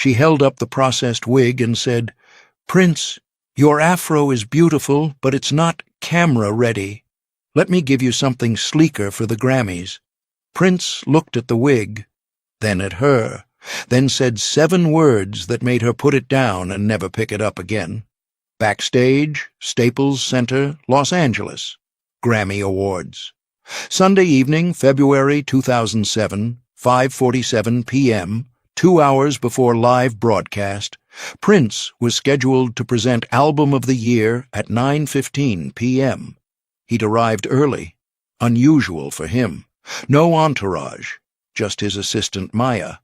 She held up the processed wig and said, "Prince, your afro is beautiful, but it's not camera-ready. Let me give you something sleeker for the Grammys." Prince looked at the wig, then at her, then said 7 words that made her put it down and never pick it up again. Backstage, Staples Center, Los Angeles. Grammy Awards. Sunday evening, February 2007, 5:47 p.m., 2 hours before live broadcast, Prince was scheduled to present Album of the Year at 9:15 p.m. He'd arrived early, unusual for him. No entourage, just his assistant Maya.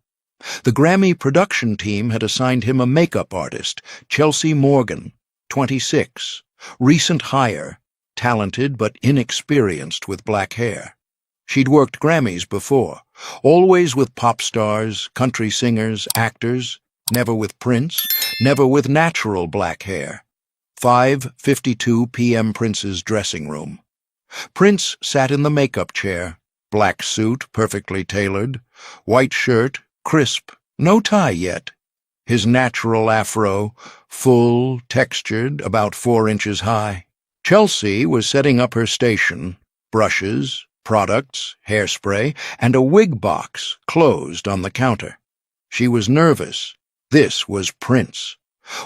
The Grammy production team had assigned him a makeup artist, Chelsea Morgan, 26, recent hire, talented but inexperienced with black hair. She'd worked Grammys before, always with pop stars, country singers, actors, never with Prince, never with natural black hair. 5:52 p.m. Prince's dressing room. Prince sat in the makeup chair, black suit perfectly tailored, white shirt, crisp, no tie yet. His natural afro, full, textured, about 4 inches high. Chelsea was setting up her station, brushes, products, hairspray, and a wig box closed on the counter. She was nervous. This was Prince,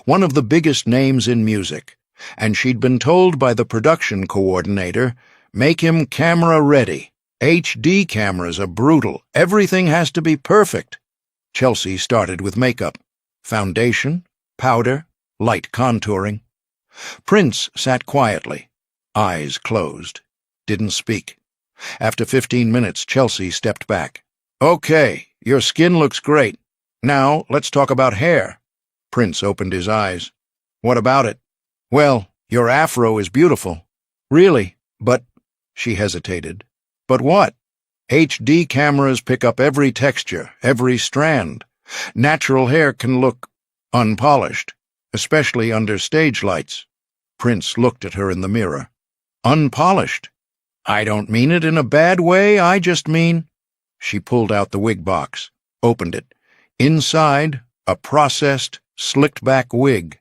one of the biggest names in music, and she'd been told by the production coordinator, "Make him camera ready. HD cameras are brutal. Everything has to be perfect." Chelsea started with makeup, foundation, powder, light contouring. Prince sat quietly, eyes closed, didn't speak. After 15 minutes, Chelsea stepped back. "Okay, your skin looks great. Now, let's talk about hair." Prince opened his eyes. "What about it?" "Well, your afro is beautiful." "Really? But—" She hesitated. "But what?" "HD cameras pick up every texture, every strand. Natural hair can look unpolished, especially under stage lights." Prince looked at her in the mirror. "Unpolished? I don't mean it in a bad way, I just mean—" She pulled out the wig box, opened it. Inside, a processed, slicked-back wig.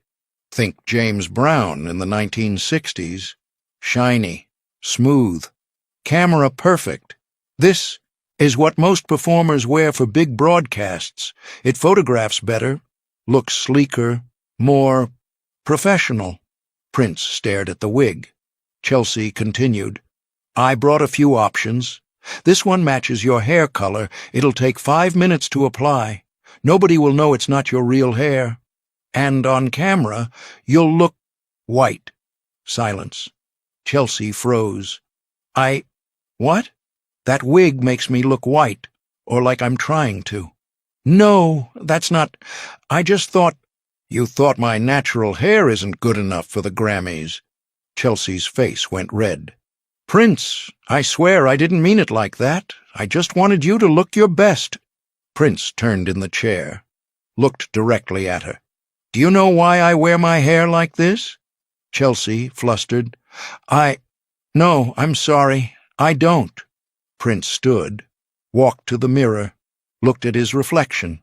Think James Brown in the 1960s. Shiny, smooth, camera perfect. This is what most performers wear for big broadcasts. It photographs better, looks sleeker, more professional. Prince stared at the wig. Chelsea continued, "I brought a few options. This one matches your hair color. It'll take 5 minutes to apply. Nobody will know it's not your real hair. And on camera, you'll look white." Silence. Chelsea froze. What? "That wig makes me look white, or like I'm trying to." "No, that's not— I just thought—" "You thought my natural hair isn't good enough for the Grammys." Chelsea's face went red. "Prince, I swear I didn't mean it like that. I just wanted you to look your best." Prince turned in the chair, looked directly at her. "Do you know why I wear my hair like this?" Chelsea, flustered, No, I'm sorry, I don't." Prince stood, walked to the mirror, looked at his reflection.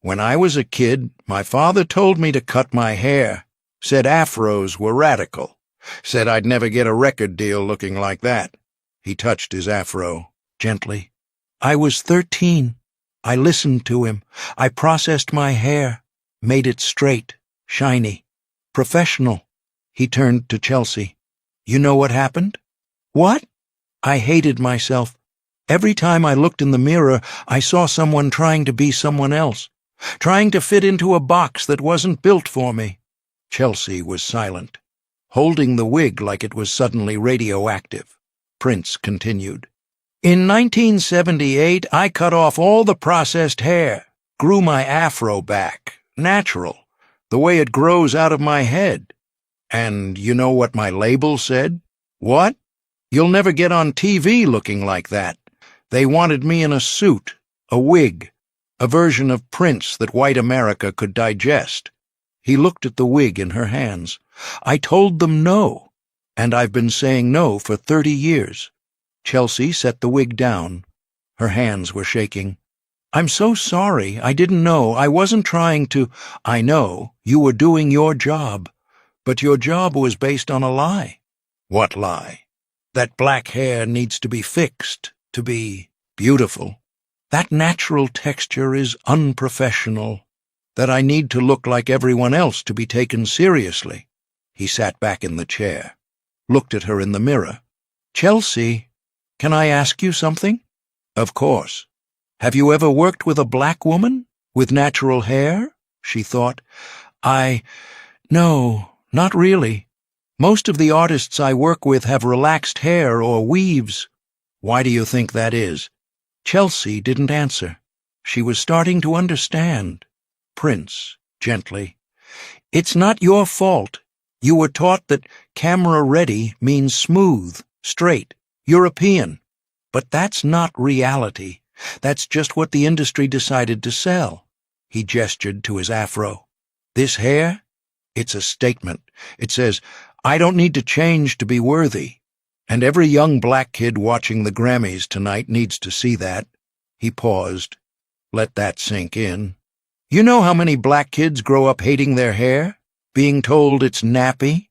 "When I was a kid, my father told me to cut my hair, said afros were radical, said I'd never get a record deal looking like that." He touched his afro, gently. "I was 13. I listened to him. I processed my hair, made it straight, shiny, professional." He turned to Chelsea. "You know what happened?" "What?" "I hated myself. Every time I looked in the mirror, I saw someone trying to be someone else, trying to fit into a box that wasn't built for me." Chelsea was silent, holding the wig like it was suddenly radioactive. Prince continued. "In 1978, I cut off all the processed hair, grew my afro back, natural, the way it grows out of my head. And you know what my label said?" "What?" "You'll never get on TV looking like that. They wanted me in a suit, a wig, a version of Prince that white America could digest." He looked at the wig in her hands. "I told them no, and I've been saying no for 30 years. Chelsea set the wig down. Her hands were shaking. I'm so sorry. I didn't know. I wasn't trying to. I know. You were doing your job. But your job was based on a lie. What lie? That black hair needs to be fixed, to be beautiful. That natural texture is unprofessional. That I need to look like everyone else to be taken seriously. He sat back in the chair, looked at her in the mirror. Chelsea, can I ask you something? Of course. Have you ever worked with a black woman? With natural hair? She thought. No, not really. Most of the artists I work with have relaxed hair or weaves. Why do you think that is? Chelsea didn't answer. She was starting to understand. Prince, gently. It's not your fault. You were taught that camera-ready means smooth, straight, European. But that's not reality. That's just what the industry decided to sell. He gestured to his afro. This hair? It's a statement. It says, I don't need to change to be worthy. And every young black kid watching the Grammys tonight needs to see that. He paused. Let that sink in. You know how many black kids grow up hating their hair? Being told it's nappy?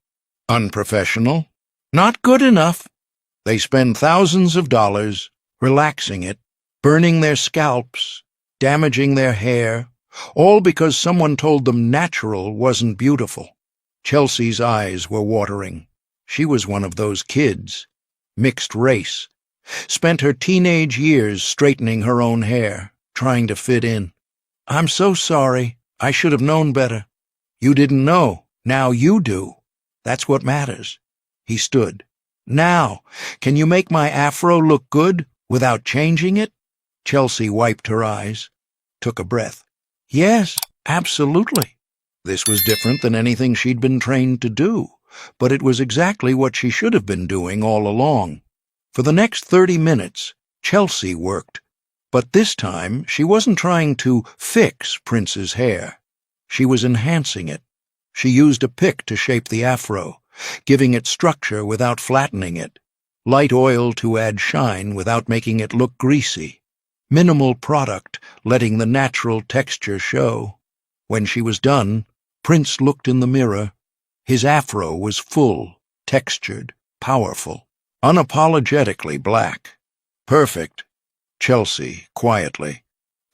Unprofessional? Not good enough. They spend thousands of dollars relaxing it, burning their scalps, damaging their hair, all because someone told them natural wasn't beautiful. Chelsea's eyes were watering. She was one of those kids, mixed race, spent her teenage years straightening her own hair, trying to fit in. I'm so sorry. I should have known better. You didn't know. Now you do. That's what matters. He stood. Now, can you make my afro look good without changing it? Chelsea wiped her eyes, took a breath. Yes, absolutely. This was different than anything she'd been trained to do, but it was exactly what she should have been doing all along. For the next 30 minutes, Chelsea worked. But this time, she wasn't trying to fix Prince's hair. She was enhancing it. She used a pick to shape the afro, giving it structure without flattening it, light oil to add shine without making it look greasy, minimal product letting the natural texture show. When she was done, Prince looked in the mirror. His afro was full, textured, powerful, unapologetically black. Perfect. Chelsea, quietly.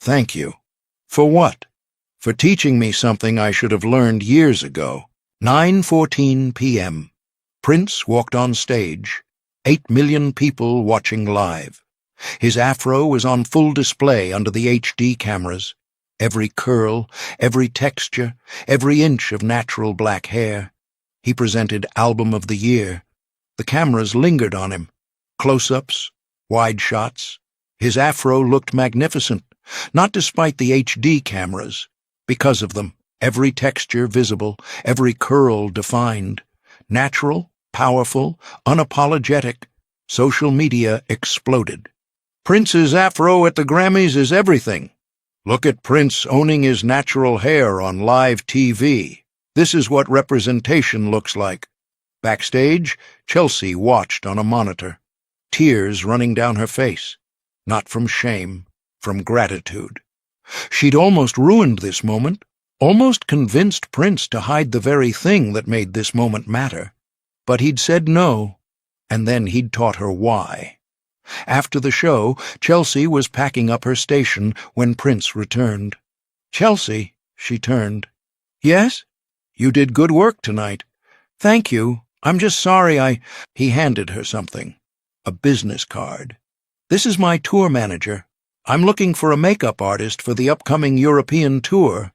Thank you. For what? For teaching me something I should have learned years ago. 9:14 p.m. Prince walked on stage. 8 million people watching live. His afro was on full display under the HD cameras. Every curl, every texture, every inch of natural black hair. He presented Album of the Year. The cameras lingered on him. Close-ups, wide shots. His afro looked magnificent, not despite the HD cameras. Because of them, every texture visible, every curl defined. Natural, powerful, unapologetic. Social media exploded. Prince's afro at the Grammys is everything. Look at Prince owning his natural hair on live TV. This is what representation looks like. Backstage, Chelsea watched on a monitor, tears running down her face. Not from shame, from gratitude. She'd almost ruined this moment, almost convinced Prince to hide the very thing that made this moment matter. But he'd said no, and then he'd taught her why. After the show, Chelsea was packing up her station when Prince returned. Chelsea, she turned. Yes? You did good work tonight. Thank you. I'm just sorry He handed her something. A business card. This is my tour manager. I'm looking for a makeup artist for the upcoming European tour.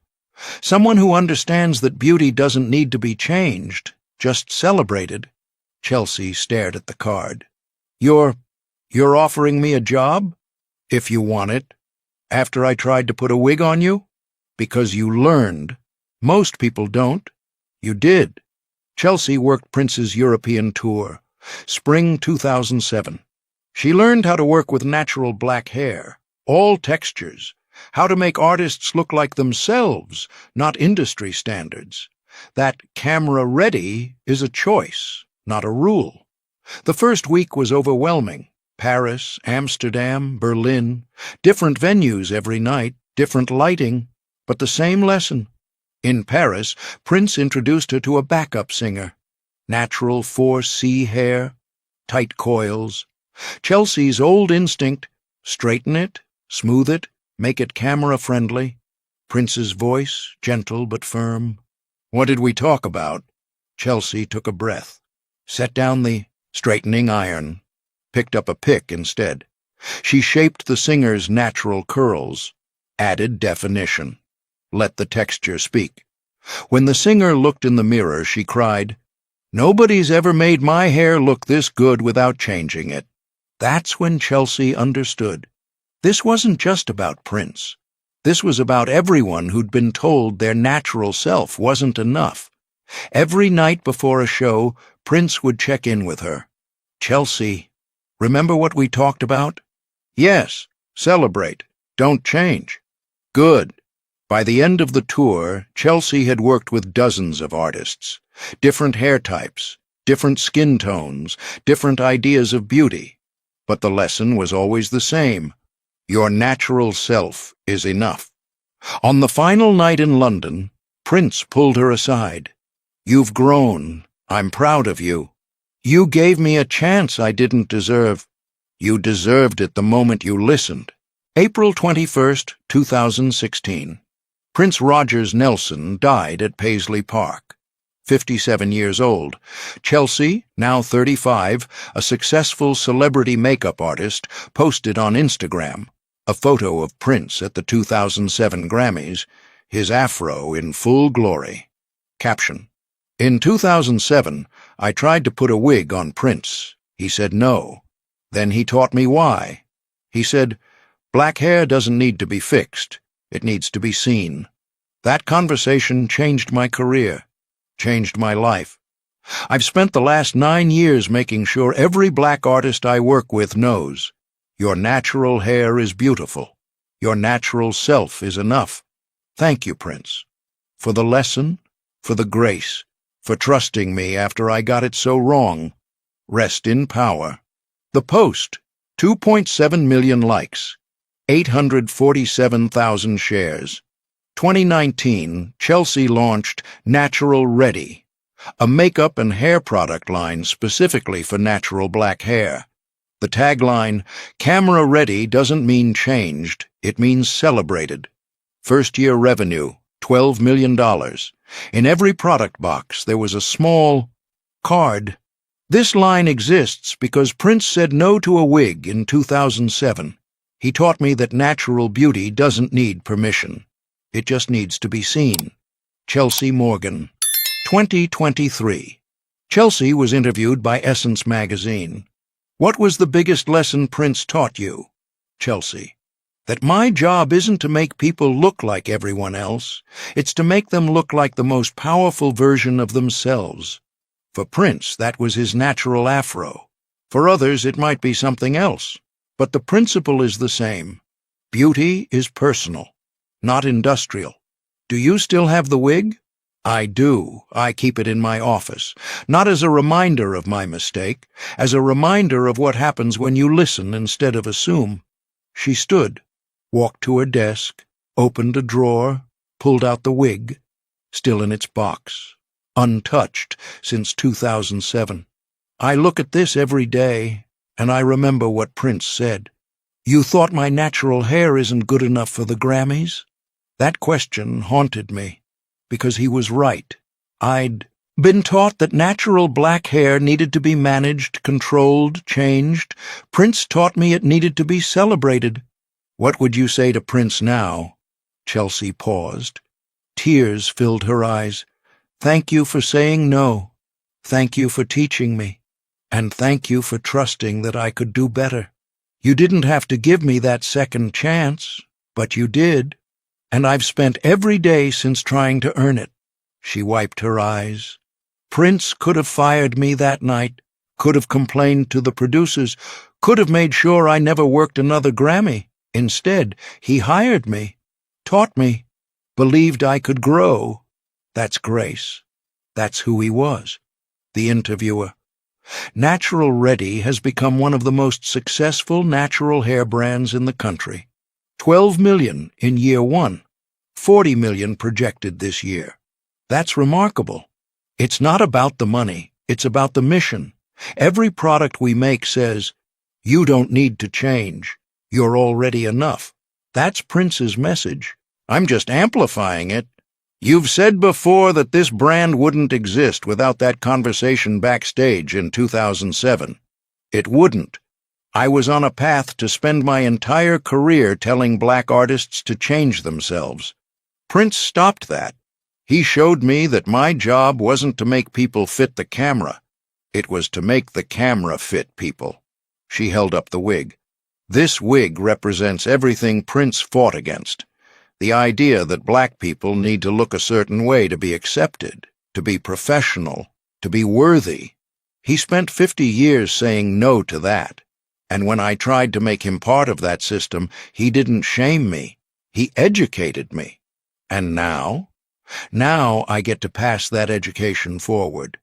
Someone who understands that beauty doesn't need to be changed, just celebrated. Chelsea stared at the card. You're offering me a job? If you want it. After I tried to put a wig on you? Because you learned. Most people don't. You did. Chelsea worked Prince's European tour, spring 2007. She learned how to work with natural black hair, all textures, how to make artists look like themselves, not industry standards. That camera-ready is a choice, not a rule. The first week was overwhelming. Paris, Amsterdam, Berlin, different venues every night, different lighting, but the same lesson. In Paris, Prince introduced her to a backup singer. Natural 4C hair, tight coils. Chelsea's old instinct, straighten it, smooth it, make it camera-friendly. Prince's voice, gentle but firm. What did we talk about? Chelsea took a breath. Set down the straightening iron. Picked up a pick instead. She shaped the singer's natural curls. Added definition. Let the texture speak. When the singer looked in the mirror, she cried, "Nobody's ever made my hair look this good without changing it." That's when Chelsea understood. This wasn't just about Prince. This was about everyone who'd been told their natural self wasn't enough. Every night before a show, Prince would check in with her. "Chelsea, remember what we talked about?" "Yes, celebrate, don't change." "Good." By the end of the tour, Chelsea had worked with dozens of artists. Different hair types, different skin tones, different ideas of beauty. But the lesson was always the same. Your natural self is enough. On the final night in London, Prince pulled her aside. "You've grown. I'm proud of you. You gave me a chance I didn't deserve. You deserved it the moment you listened." April 21st, 2016. Prince Rogers Nelson died at Paisley Park. 57 years old. Chelsea, now 35, a successful celebrity makeup artist, posted on Instagram a photo of Prince at the 2007 Grammys, his afro in full glory. Caption: "In 2007, I tried to put a wig on Prince. He said no. Then he taught me why. He said, 'Black hair doesn't need to be fixed. It needs to be seen.' That conversation changed my career, changed my life. I've spent the last 9 years making sure every black artist I work with knows, your natural hair is beautiful. Your natural self is enough. Thank you, Prince, for the lesson, for the grace, for trusting me after I got it so wrong. Rest in power." The post, 2.7 million likes, 847,000 shares. 2019, Chelsea launched Natural Ready, a makeup and hair product line specifically for natural black hair. The tagline, "Camera Ready," doesn't mean changed, it means celebrated. First-year revenue, $12 million. In every product box, there was a small card. This line exists because Prince said no to a wig in 2007. He taught me that natural beauty doesn't need permission. It just needs to be seen. Chelsea Morgan. 2023. Chelsea was interviewed by Essence magazine. What was the biggest lesson Prince taught you? Chelsea. That my job isn't to make people look like everyone else. It's to make them look like the most powerful version of themselves. For Prince, that was his natural afro. For others, it might be something else. But the principle is the same. Beauty is personal, not industrial. Do you still have the wig? I do. I keep it in my office, not as a reminder of my mistake, as a reminder of what happens when you listen instead of assume. She stood, walked to her desk, opened a drawer, pulled out the wig, still in its box, untouched since 2007. I look at this every day, and I remember what Prince said. You thought my natural hair isn't good enough for the Grammys? That question haunted me, because he was right. I'd been taught that natural black hair needed to be managed, controlled, changed. Prince taught me it needed to be celebrated. What would you say to Prince now? Chelsea paused. Tears filled her eyes. Thank you for saying no. Thank you for teaching me. And thank you for trusting that I could do better. You didn't have to give me that second chance, but you did. And I've spent every day since trying to earn it. She wiped her eyes. Prince could have fired me that night, could have complained to the producers, could have made sure I never worked another Grammy. Instead, he hired me, taught me, believed I could grow. That's grace. That's who he was. The interviewer. Natural Ready has become one of the most successful natural hair brands in the country. 12 million in year one, 40 million projected this year. That's remarkable. It's not about the money, it's about the mission. Every product we make says, "You don't need to change. You're already enough." That's Prince's message. I'm just amplifying it. You've said before that this brand wouldn't exist without that conversation backstage in 2007. It wouldn't. I was on a path to spend my entire career telling black artists to change themselves. Prince stopped that. He showed me that my job wasn't to make people fit the camera. It was to make the camera fit people. She held up the wig. This wig represents everything Prince fought against. The idea that black people need to look a certain way to be accepted, to be professional, to be worthy. He spent 50 years saying no to that. And when I tried to make him part of that system, he didn't shame me. He educated me. And now? Now I get to pass that education forward.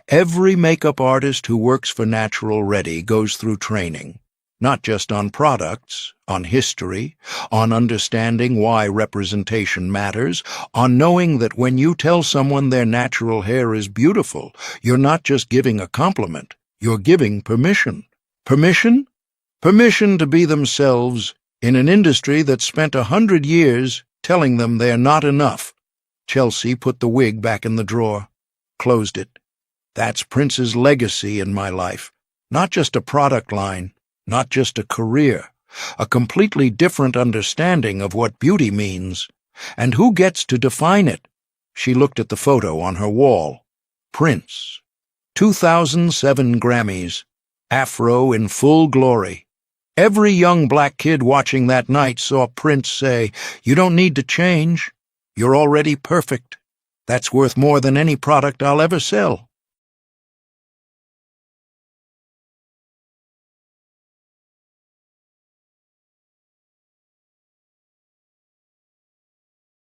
Every makeup artist who works for Natural Ready goes through training. Not just on products, on history, on understanding why representation matters, on knowing that when you tell someone their natural hair is beautiful, you're not just giving a compliment, you're giving permission. Permission? Permission to be themselves in an industry that spent 100 years telling them they're not enough. Chelsea put the wig back in the drawer, closed it. That's Prince's legacy in my life, not just a product line. Not just a career, a completely different understanding of what beauty means. And who gets to define it? She looked at the photo on her wall. Prince. 2007 Grammys. Afro in full glory. Every young black kid watching that night saw Prince say, "You don't need to change. You're already perfect." That's worth more than any product I'll ever sell.